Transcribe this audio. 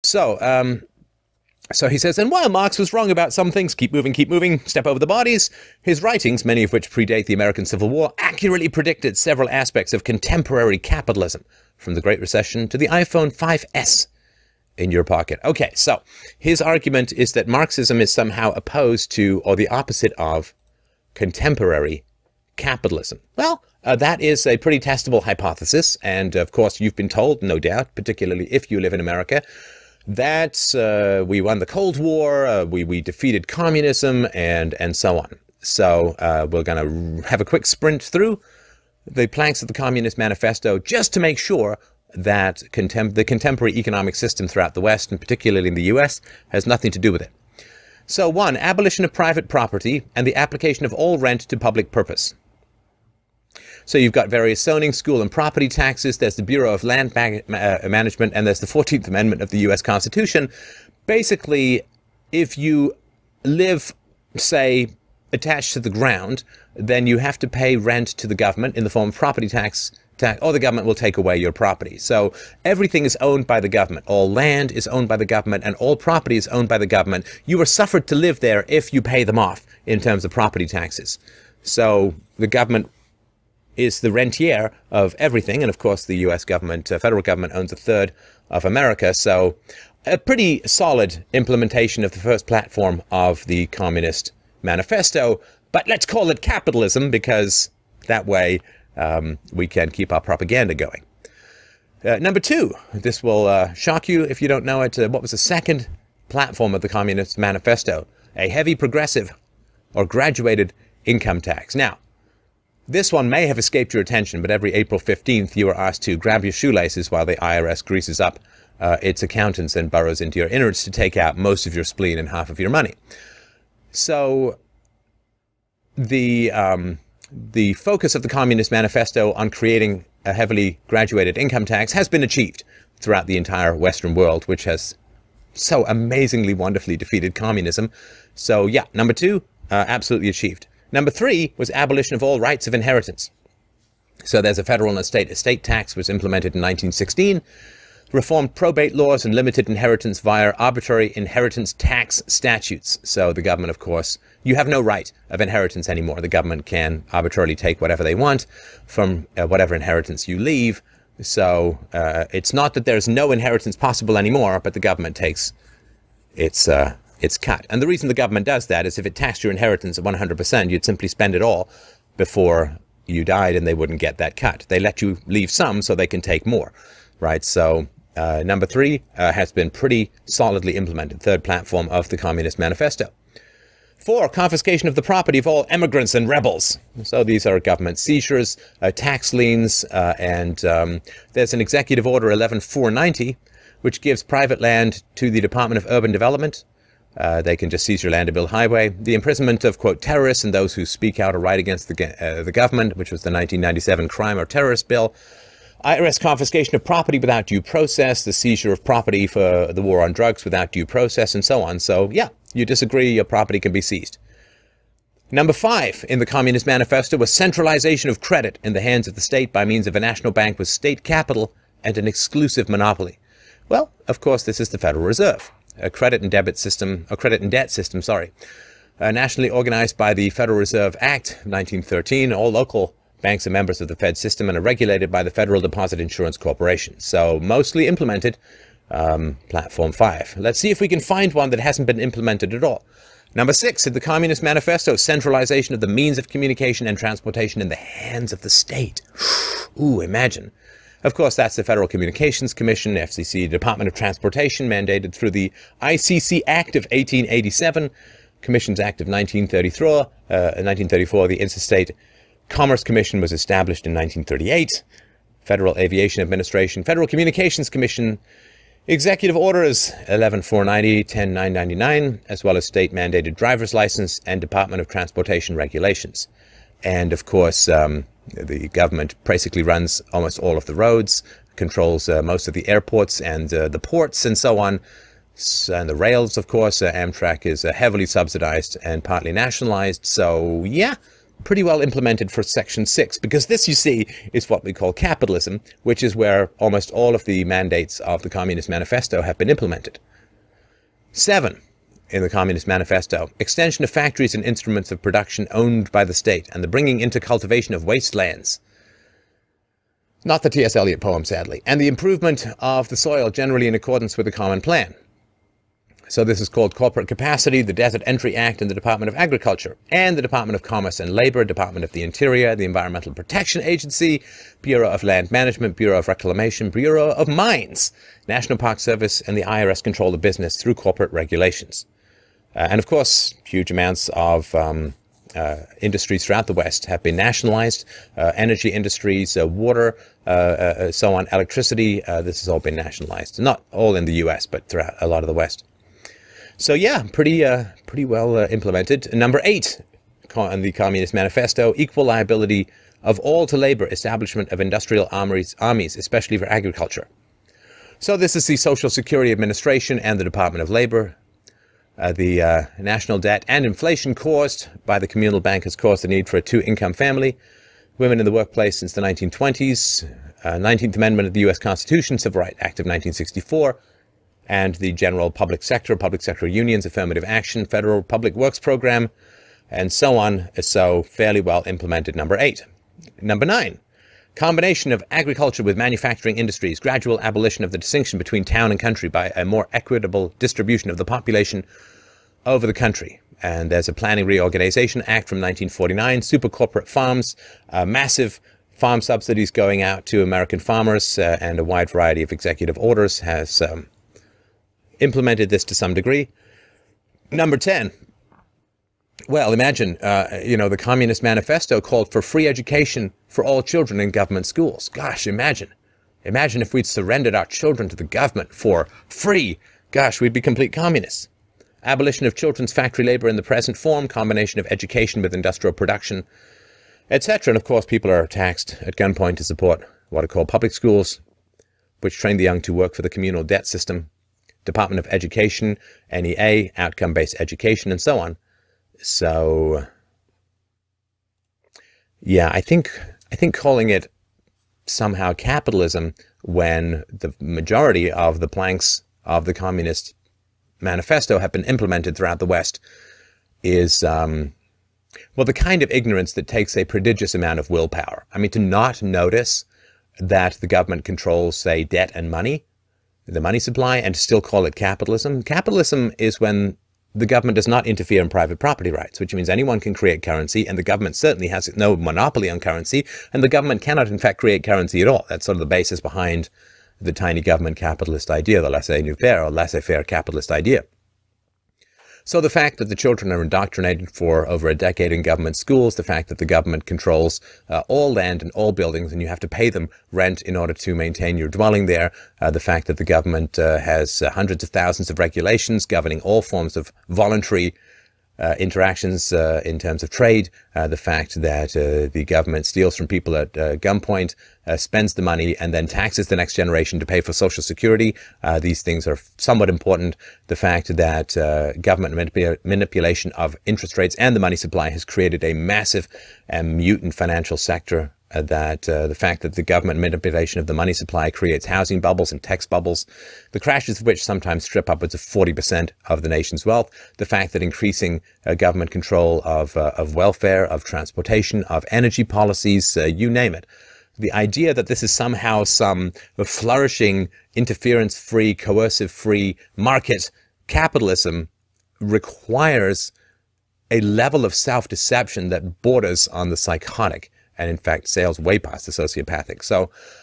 So he says, and while Marx was wrong about some things, keep moving, step over the bodies, his writings, many of which predate the American Civil War, accurately predicted several aspects of contemporary capitalism, from the Great Recession to the iPhone 5S in your pocket. Okay, so his argument is that Marxism is somehow opposed to, or the opposite of, contemporary capitalism. Well, that is a pretty testable hypothesis, and of course you've been told, no doubt, particularly if you live in America, that we won the Cold War, we defeated communism, and so on. So we're going to have a quick sprint through the planks of the Communist Manifesto just to make sure that the contemporary economic system throughout the West, and particularly in the US, has nothing to do with it. So 1, abolition of private property and the application of all rent to public purpose. So you've got various zoning, school and property taxes, there's the Bureau of Land Management, and there's the 14th Amendment of the US Constitution. Basically, if you live, say, attached to the ground, then you have to pay rent to the government in the form of property tax, or the government will take away your property. So everything is owned by the government. All land is owned by the government, and all property is owned by the government. You are suffered to live there if you pay them off in terms of property taxes. So the government is the rentier of everything, and of course the US government, federal government, owns a third of America, so a pretty solid implementation of the first platform of the Communist Manifesto, but let's call it capitalism, because that way we can keep our propaganda going. Number 2, this will shock you if you don't know it, what was the second platform of the Communist Manifesto? A heavy progressive or graduated income tax. Now, this one may have escaped your attention, but every April 15th you are asked to grab your shoelaces while the IRS greases up its accountants and burrows into your innards to take out most of your spleen and half of your money. So the focus of the Communist Manifesto on creating a heavily graduated income tax has been achieved throughout the entire Western world, which has so amazingly, wonderfully defeated communism. So yeah, number 2, absolutely achieved. Number 3 was abolition of all rights of inheritance. So there's a federal and a state estate tax was implemented in 1916, reformed probate laws and limited inheritance via arbitrary inheritance tax statutes. So the government, of course, you have no right of inheritance anymore. The government can arbitrarily take whatever they want from whatever inheritance you leave. So it's not that there's no inheritance possible anymore, but the government takes its cut. And the reason the government does that is if it taxed your inheritance at 100%, you'd simply spend it all before you died and they wouldn't get that cut. They let you leave some so they can take more, right? So number 3 has been pretty solidly implemented, third platform of the Communist Manifesto. 4, confiscation of the property of all emigrants and rebels. So these are government seizures, tax liens, and there's an Executive Order 11490, which gives private land to the Department of Urban Development. They can just seize your land to build highway. The imprisonment of, quote, terrorists and those who speak out or write against the government, which was the 1997 Crime or Terrorist Bill. IRS confiscation of property without due process, the seizure of property for the war on drugs without due process, and so on. So, yeah, you disagree, your property can be seized. Number 5 in the Communist Manifesto was centralization of credit in the hands of the state by means of a national bank with state capital and an exclusive monopoly. Well, of course, this is the Federal Reserve. A credit and debt system, nationally organized by the Federal Reserve Act of 1913. All local banks are members of the Fed system and are regulated by the Federal Deposit Insurance Corporation. So mostly implemented, platform 5. Let's see if we can find one that hasn't been implemented at all. Number 6 in the Communist Manifesto, centralization of the means of communication and transportation in the hands of the state. Ooh, imagine. Of course, that's the Federal Communications Commission, FCC, Department of Transportation, mandated through the ICC Act of 1887, Commissions Act of 1934, the Interstate Commerce Commission was established in 1938, Federal Aviation Administration, Federal Communications Commission, Executive Orders 11490, 10999, as well as state-mandated driver's license and Department of Transportation regulations. And, of course, the government basically runs almost all of the roads, controls most of the airports and the ports and so on. And the rails, of course, Amtrak is heavily subsidized and partly nationalized. So, yeah, pretty well implemented for Section 6, because this, you see, is what we call capitalism, which is where almost all of the mandates of the Communist Manifesto have been implemented. 7. In the Communist Manifesto, extension of factories and instruments of production owned by the state, and the bringing into cultivation of wastelands. Not the T.S. Eliot poem, sadly. And the improvement of the soil generally in accordance with the Common Plan. So this is called Corporate Capacity, the Desert Entry Act in the Department of Agriculture, and the Department of Commerce and Labor, Department of the Interior, the Environmental Protection Agency, Bureau of Land Management, Bureau of Reclamation, Bureau of Mines, National Park Service, and the IRS control the business through corporate regulations. And of course, huge amounts of industries throughout the West have been nationalized. Energy industries, water, so on, electricity, this has all been nationalized. Not all in the US, but throughout a lot of the West. So yeah, pretty well implemented. Number 8 on the Communist Manifesto, equal liability of all to labor, establishment of industrial armies, especially for agriculture. So this is the Social Security Administration and the Department of Labor. The national debt and inflation caused by the communal bank has caused the need for a 2-income family. Women in the workplace since the 1920s. 19th Amendment of the U.S. Constitution, Civil Rights Act of 1964. And the general public sector unions, affirmative action, federal public works program, and so on. So fairly well implemented. Number 8. Number 9. Combination of agriculture with manufacturing industries, gradual abolition of the distinction between town and country by a more equitable distribution of the population over the country. And there's a Planning Reorganization Act from 1949, super corporate farms, massive farm subsidies going out to American farmers, and a wide variety of executive orders has implemented this to some degree. Number 10. Well, imagine, the Communist Manifesto called for free education for all children in government schools. Gosh, imagine. Imagine if we'd surrendered our children to the government for free. Gosh, we'd be complete communists. Abolition of children's factory labor in the present form, combination of education with industrial production, etc. And of course, people are taxed at gunpoint to support what are called public schools, which train the young to work for the communal debt system, Department of Education, NEA, outcome-based education, and so on. So, yeah, I think calling it somehow capitalism when the majority of the planks of the Communist Manifesto have been implemented throughout the West is, well, the kind of ignorance that takes a prodigious amount of willpower. I mean, to not notice that the government controls, say, debt and money, the money supply, and to still call it capitalism. Capitalism is when the government does not interfere in private property rights, which means anyone can create currency, and the government certainly has no monopoly on currency, and the government cannot, in fact, create currency at all. That's sort of the basis behind the tiny government capitalist idea, the laissez-faire or laissez-faire capitalist idea. So the fact that the children are indoctrinated for over a decade in government schools, the fact that the government controls all land and all buildings, and you have to pay them rent in order to maintain your dwelling there, the fact that the government has hundreds of thousands of regulations governing all forms of voluntary interactions in terms of trade, the fact that the government steals from people at gunpoint, spends the money, and then taxes the next generation to pay for Social Security. These things are somewhat important. The fact that government manipulation of interest rates and the money supply has created a massive and mutant financial sector. The fact that the government manipulation of the money supply creates housing bubbles and tax bubbles, the crashes of which sometimes strip upwards of 40% of the nation's wealth, the fact that increasing government control of welfare, of transportation, of energy policies, you name it. The idea that this is somehow some flourishing, interference-free, coercive-free market capitalism requires a level of self-deception that borders on the psychotic, and in fact sails way past the sociopathic. So